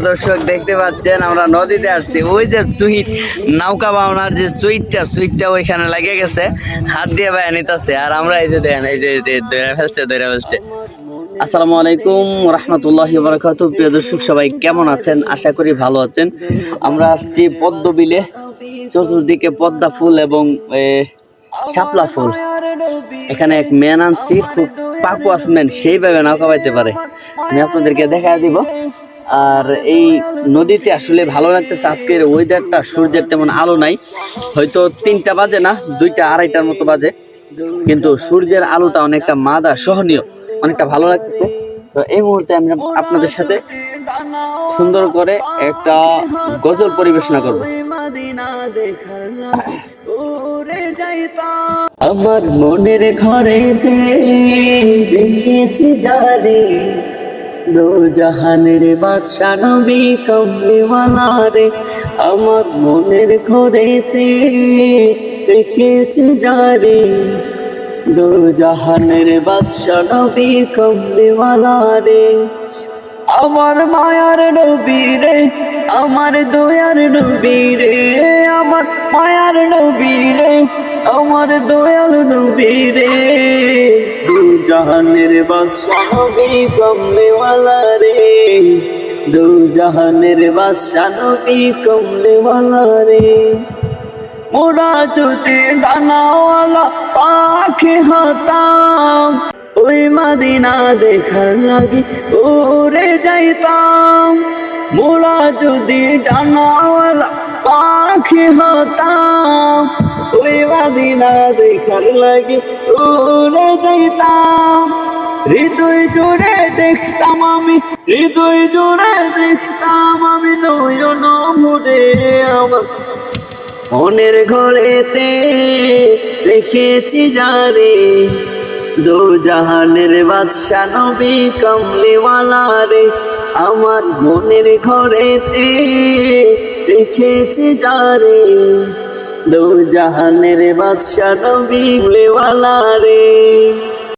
দর্শক দেখতে পাচ্ছেন আমরা নদীতে আসছি। ওই যে সুইট নৌকা বাউনার যে সুইটটা ওইখানে লেগে গেছে, হাত দিয়ে বাইরে নিতেছে। আর আমরা এই যে দেখেন, এই যে ধরে ফেলছে। আসসালামু আলাইকুম রহমতুল্লাহি ওয়া বারাকাতুহু। প্রিয় দর্শক সবাই কেমন আছেন? আশা করি ভালো আছেন। আমরা আসছি পদ্ম বিলে, চতুর্দিকে পদ্মা ফুল এবং শাপলা ফুল। এখানে এক ম্যান আনছি, খুব পাকুয়াস ম্যান, সেইভাবে নৌকা বাইতে পারে। আমি আপনাদেরকে দেখা দিব। আর এই নদীতে আসলে ভালো লাগতেছে। আজকের ওয়েদারটা, সূর্যের তেমন আলো নাই, হয়তো 3টা বাজে না, 2টা 2:30টার মতো বাজে, কিন্তু সূর্যের আলোটা অনেকটা মাদা সহনীয়, অনেকটা ভালো লাগতেছে। তো এই মুহূর্তে আমি আপনাদের সাথে সুন্দর করে একটা গজল পরিবেশনা করব। আমার মনের ঘরেতে দেখেছি যারে, দো জাহানের বাদশা নবী কামলিওয়ালা রে। আমার মনের ঘরেতে দেখেছি যারে, দো জাহানের বাদশা নবী কামলিওয়ালা রে। আমার মায়ার নবী রে, আমার দয়ার নবী রে, আমার মায়ার নবী রে, আমার দয়াল নবী রে। দু জাহানের বাদশা নবী কমলেওয়ালা রে, দু জাহানের বাদশা নবী কমলেওয়ালা রে। মোরা যদি ডানাওয়ালা পাখি হতাম, ওই মদিনা দেখার লাগি উড়ে যাইতাম। মোরা যদি ডানাওয়ালা পাখি হতাম, ওই মদিনা দেখার লাগি উড়ে যাইতাম। হৃদয় জুড়ে দেখতাম আমি, হৃদয় জুড়ে দেখতাম আমি, নয়ন মুড়ে আমার মনের ঘরেতে রেখেছি যারে, দো জাহানের বাদশা নবী কামলিওয়ালা রে। আমার মনের ঘরেতে রেখেছি যারে, দো জাহানের বাদশা নবী কামলিওয়ালা রে।